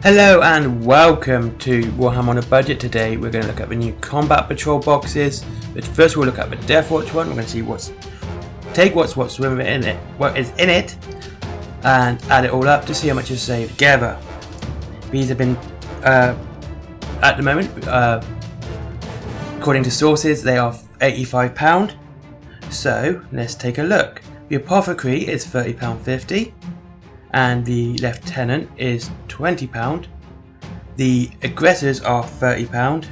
Hello and welcome to Warhammer on a Budget. Today we're going to look at the new Combat Patrol boxes. But first we'll look at the Death Watch one. We're going to see what's in it, what is in it, and add it all up to see how much is saved together. These have been, at the moment, according to sources, they are £85. So let's take a look. The Apothecary is £30.50. And the Lieutenant is £20. The Aggressors are £30,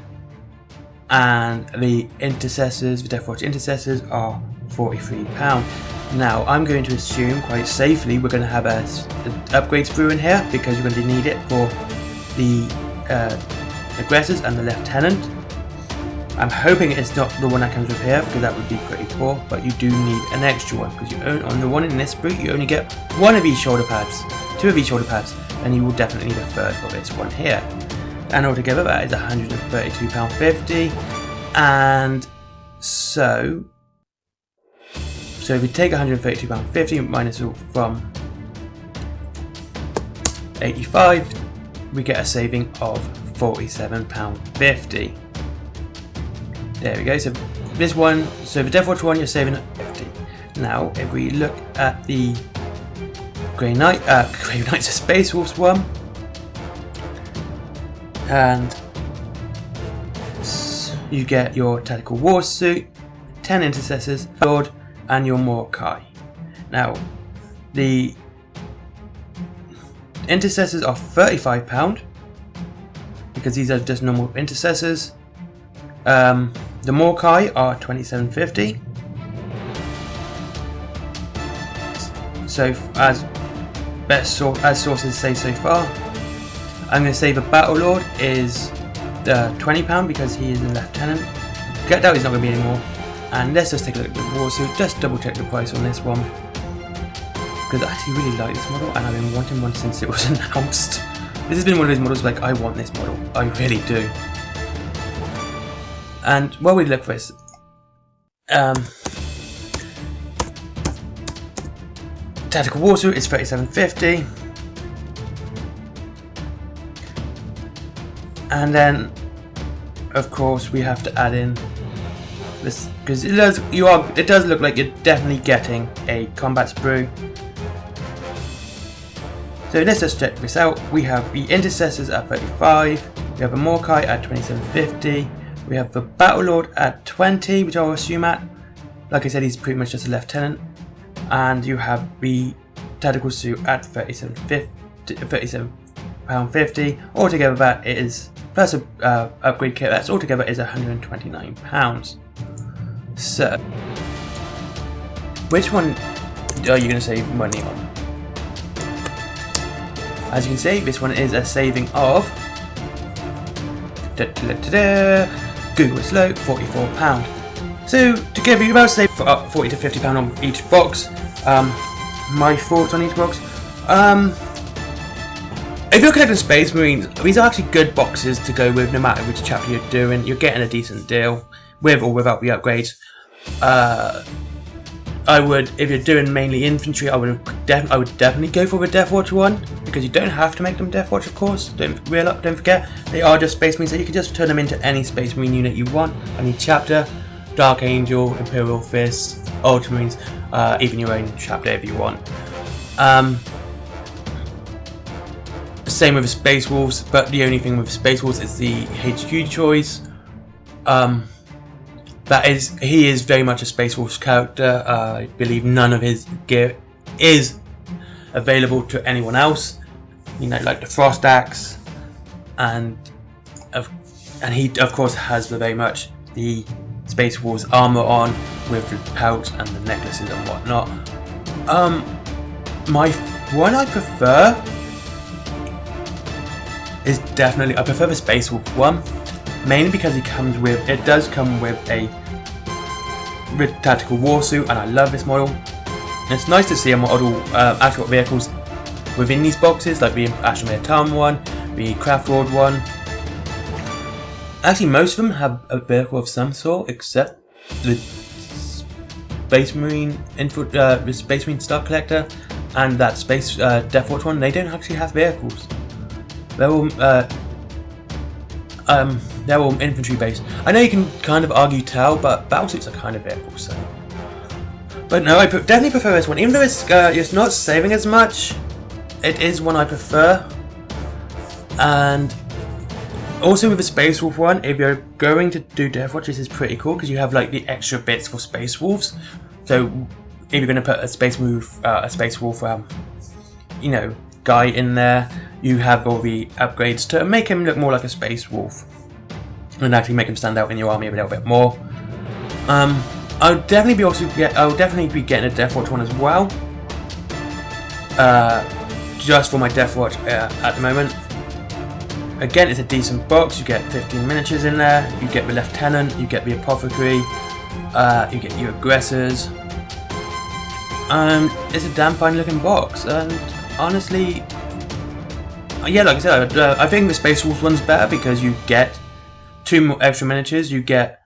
and the Intercessors, the Death Watch Intercessors, are £43. Now I'm going to assume quite safely we're going to have an upgrade sprue in here because you're going to need it for the Aggressors and the Lieutenant. I'm hoping it's not the one that comes with here because that would be pretty poor, but you do need an extra one because on the one in this sprue you only get one of these shoulder pads, two of each shoulder pads, and you will definitely need a third for this one here. And altogether that is £132.50. And so if we take £132.50 minus from 85, we get a saving of £47.50. There we go. So this one, so the Death Watch one, you're saving at 50. Now, if we look at the Grey Knight's a Space Wolves one, and you get your Tactical War Suit, 10 Intercessors, Sword, and your Mordecai. Now, the Intercessors are £35 because these are just normal Intercessors. The Mordecai are £27.50. So as sources say so far, I'm going to say the Battle Lord is £20 because he is a Lieutenant. Get out, he's not going to be anymore. And let's just take a look at the War Suit. Just double check the price on this one because I actually really like this model and I've been wanting one since it was announced. This has been one of those models like I want this model. I really do. And while we look for this, Tactical War Suit is £37.50, and then of course we have to add in this because it does look like you're definitely getting a combat sprue. So let's just check this out. We have the Intercessors at £35, we have a Mordecai at £27.50. We have the Battle Lord at $20, which I'll assume at, like I said, he's pretty much just a Lieutenant. And you have the Tactical Suit at £37.50. Altogether that is, plus a upgrade kit, that's altogether is £129. So, which one are you going to save money on? As you can see, this one is a saving of Google is low, £44. So together you about save £40 to £50 on each box. My thoughts on each box. If you're collecting Space Marines, these are actually good boxes to go with no matter which chapter you're doing. You're getting a decent deal with or without the upgrades. I would, if you're doing mainly infantry, I would definitely go for the Death Watch one because you don't have to make them Death Watch, of course. Don't forget, they are just Space Marines, so you can just turn them into any Space Marine unit you want, any chapter, Dark Angel, Imperial Fist, Ultramarines, even your own chapter if you want. Same with the Space Wolves, but the only thing with Space Wolves is the HQ choice. He is very much a Space Wolves character. I believe none of his gear is available to anyone else. You know, like the Frost Axe, and he of course has very much the Space Wolves armor on with the pelts and the necklaces and whatnot. My one I prefer is definitely I prefer the Space Wolf one. Mainly because it does come with a Tactical War Suit, and I love this model. And it's nice to see a model actual vehicles within these boxes, like the Astromir Tom one, the Craft Lord one. Actually, most of them have a vehicle of some sort, except the Space Marine the Space Marine Star Collector and that Space Death Watch one. They don't actually have vehicles. They're all infantry based. I know you can kind of argue tell, but battlesuits are kind of vehicles, so. But no, I definitely prefer this one. Even though it's not saving as much, it is one I prefer. And also with the Space Wolf one, if you're going to do Deathwatch, this is pretty cool because you have like the extra bits for Space Wolves. So if you're going to put a Space Wolf, you know, guy in there, you have all the upgrades to make him look more like a Space Wolf and actually make him stand out in your army a little bit more. I'll definitely be getting a Deathwatch one as well. Just for my Deathwatch at the moment. Again, it's a decent box. You get 15 miniatures in there. You get the Lieutenant. You get the Apothecary. You get your aggressors. It's a damn fine looking box, and honestly, yeah, like I said, I think the Space Wolf one's better because you get 2 more extra miniatures. You get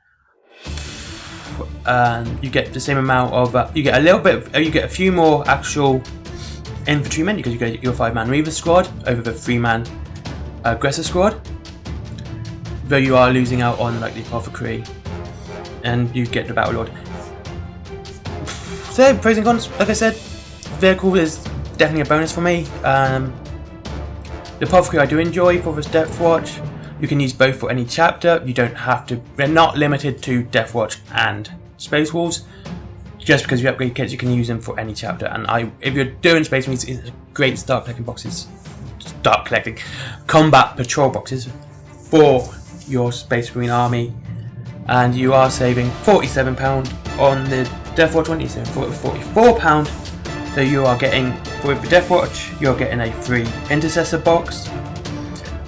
the same amount of. You get a little bit. You get a few more actual infantrymen because you get your 5-man Reaver squad over the 3-man aggressor squad. Though you are losing out on like the Apothecary, and you get the Battle Lord. So pros and cons, like I said, vehicle is definitely a bonus for me. The Apothecary I do enjoy for this Deathwatch. You can use both for any chapter. You don't have to. They're not limited to Deathwatch and Space Wolves. Just because you upgrade kits, you can use them for any chapter. And if you're doing Space Wolves, it's a great start collecting boxes. Start collecting combat patrol boxes for your Space Marine army, and you are saving £47 on the Deathwatch one. You're saving £44. So you are getting, with the Deathwatch, you're getting a free Intercessor box,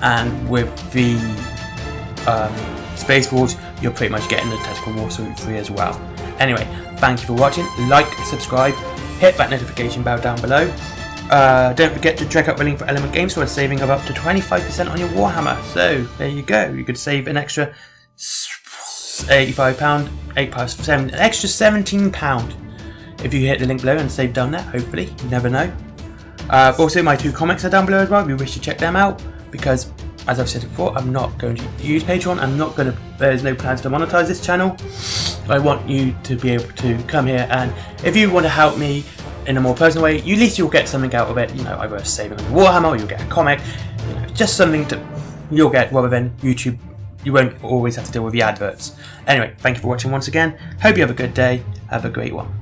and with the Space Wolves, you're pretty much getting the Tactical War Suite free as well. Anyway, thank you for watching. Like, subscribe, hit that notification bell down below. Don't forget to check out the link for Element Games for a saving of up to 25% on your Warhammer. So there you go. You could save an extra £85, 8 plus 7, an extra £17 if you hit the link below and save down there. Hopefully, you never know. Also, my 2 comics are down below as well. If you wish to check them out, because as I've said before, I'm not going to use Patreon. There's no plans to monetize this channel. I want you to be able to come here, and if you want to help me in a more personal way, at least you'll get something out of it. You know, either a saving on Warhammer, or you'll get a comic. You know, just something you'll get rather than YouTube. You won't always have to deal with the adverts. Anyway, thank you for watching once again. Hope you have a good day. Have a great one.